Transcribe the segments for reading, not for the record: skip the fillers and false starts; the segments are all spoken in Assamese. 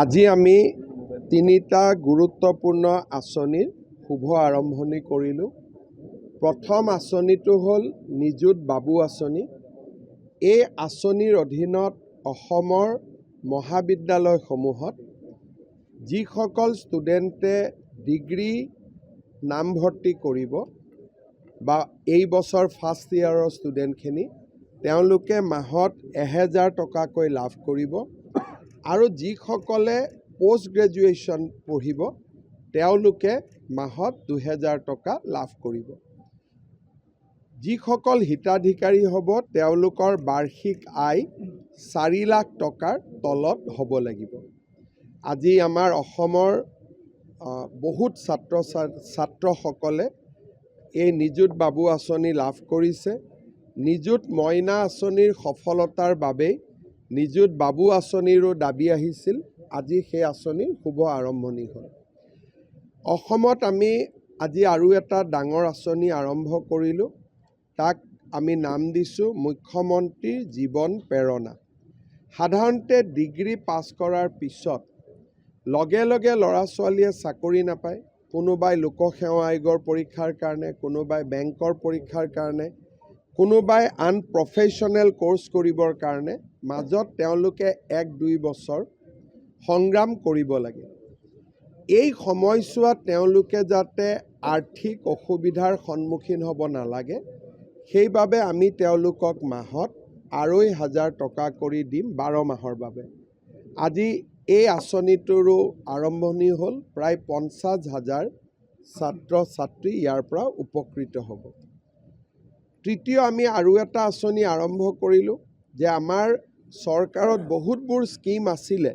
আজি আমি তিনিটা গুৰুত্বপূৰ্ণ আঁচনিৰ শুভ আৰম্ভণি কৰিলোঁ। প্ৰথম আঁচনিটো হ'ল নিযুত বাবু আঁচনি। এই আঁচনিৰ অধীনত অসমৰ মহাবিদ্যালয়সমূহত যিসকল ষ্টুডেণ্টে ডিগ্ৰী নামভৰ্তি কৰিব বা এই বছৰ ফাৰ্ষ্ট ইয়াৰৰ ষ্টুডেণ্টখিনি তেওঁলোকে মাহত 1000 টকাকৈ লাভ কৰিব আৰু যিসকলে পোষ্ট গ্ৰেজুৱেশ্যন পঢ়িব তেওঁলোকে মাহত 2000 টকা লাভ কৰিব। যিসকল হিতাধিকাৰী হ'ব তেওঁলোকৰ বাৰ্ষিক আয় 4 লাখ টকাৰ তলত হ'ব লাগিব। আজি আমাৰ অসমৰ বহুত ছাত্ৰসকলে এই নিযুত বাবু আঁচনি লাভ কৰিছে। নিযুত মইনা আঁচনিৰ সফলতাৰ বাবেই নিযুত বাবু আঁচনিৰো দাবী আহিছিল। আজি সেই আঁচনিৰ শুভ আৰম্ভণি হ'ল। অসমত আমি আজি আৰু এটা ডাঙৰ আঁচনি আৰম্ভ কৰিলোঁ। তাক আমি নাম দিছোঁ মুখ্যমন্ত্ৰীৰ জীৱন প্ৰেৰণা। সাধাৰণতে ডিগ্ৰী পাছ কৰাৰ পিছত লগে লগে ল'ৰা ছোৱালীয়ে চাকৰি নাপায়। কোনোবাই লোকসেৱা আয়োগৰ পৰীক্ষাৰ কাৰণে, কোনোবাই বেংকৰ পৰীক্ষাৰ কাৰণে, কোনোবাই আনপ্ৰফেশ্যনেল কোৰ্চ কৰিবৰ কাৰণে মাজত তেওঁলোকে 1-2 বছৰ সংগ্ৰাম কৰিব লাগে। এই সময়ছোৱাত তেওঁলোকে যাতে আৰ্থিক অসুবিধাৰ সন্মুখীন হ'ব নালাগে সেইবাবে আমি তেওঁলোকক মাহত 2500 টকা কৰি দিম 12 মাহৰ বাবে। আজি এই আঁচনিটোৰো আৰম্ভণি হ'ল। প্ৰায় 50,000 ছাত্ৰ ছাত্ৰী ইয়াৰ পৰা উপকৃত হ'ব। তৃতীয় আমি আৰু এটা আঁচনি আৰম্ভ কৰিলোঁ যে আমাৰ চৰকাৰত বহুতবোৰ স্কিম আছিলে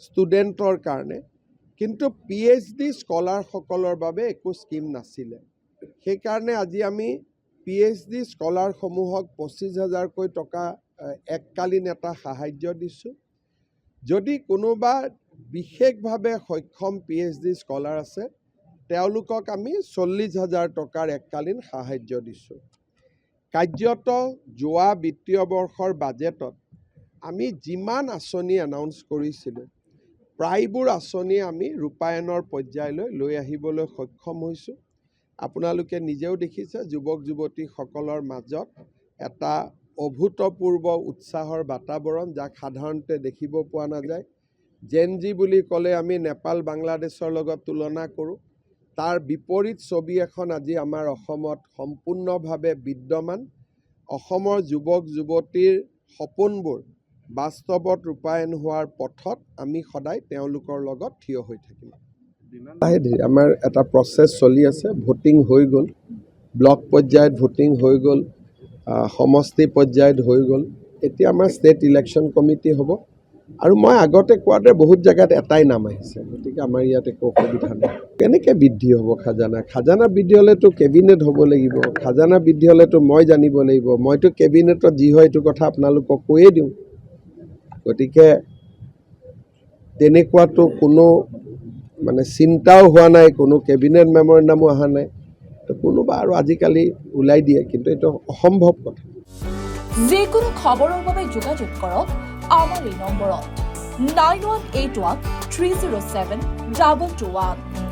ষ্টুডেণ্টৰ কাৰণে, কিন্তু PhD স্কলাৰসকলৰ বাবে একো স্কিম নাছিলে। সেইকাৰণে আজি আমি PhD স্কলাৰসমূহক 25,000কৈ টকা এককালীন এটা সাহাৰ্য দিছোঁ। যদি কোনোবা বিশেষভাৱে সক্ষম PhD স্কলাৰ আছে তেওঁলোকক আমি 40,000 টকাৰ এককালীন সাহাৰ্য দিছোঁ। কাৰ্যত যোৱা বিত্তীয় বৰ্ষৰ বাজেটত আমি যিমান আঁচনি এনাউন্স কৰিছিলোঁ প্ৰায়বোৰ আঁচনি আমি ৰূপায়ণৰ পৰ্যায়লৈ লৈ আহিবলৈ সক্ষম হৈছোঁ। আপোনালোকে নিজেও দেখিছে যুৱক যুৱতীসকলৰ মাজত এটা অভূতপূৰ্ব উৎসাহৰ বাতাবৰণ, যাক সাধাৰণতে দেখিব পোৱা নাযায়। জেনজি বুলি ক'লে আমি নেপাল বাংলাদেশৰ লগত তুলনা কৰোঁ। তাৰ বিপৰীত ছবি এখন আজি আমাৰ অসমত সম্পূৰ্ণভাৱে বিদ্যমান। অসমৰ যুৱক যুৱতীৰ সপোনবোৰ বাস্তৱত ৰূপায়ণ হোৱাৰ পথত আমি সদায় তেওঁলোকৰ লগত থিয় হৈ থাকিম। আমাৰ এটা প্ৰচেছ চলি আছে। ভোটিং হৈ গ'ল, ব্লক পৰ্যায়ত ভোটিং হৈ গ'ল, সমষ্টি পৰ্যায়ত হৈ গ'ল। এতিয়া আমাৰ ষ্টেট ইলেকশ্যন কমিটি হ'ব আৰু মই আগতে কোৱাতে বহুত জেগাত এটাই নাম আহিছে। গতিকে আমাৰ ইয়াত একো অসুবিধা নাই। কেনেকৈ বৃদ্ধি হ'ব খাজানা? খাজানা বৃদ্ধি হ'লেতো কেবিনেট হ'ব লাগিব। খাজানা বৃদ্ধি হ'লেতো মই জানিব লাগিব। মইতো কেবিনেটত যি হয় এইটো কথা আপোনালোকক কৈয়ে দিওঁ। গতিকে তেনেকুৱাতো কোনো চিন্তাও হোৱা নাই, কোনো কেবিনেট মেমৰেণ্ডামো অহা নাই। তো কোনোবা আৰু আজিকালি ওলাই দিয়ে, কিন্তু এইটো অসম্ভৱ কথা। যিকোনো খবৰৰ বাবে যোগাযোগ কৰক আমাৰ এই নম্বৰত 9181 307 2221।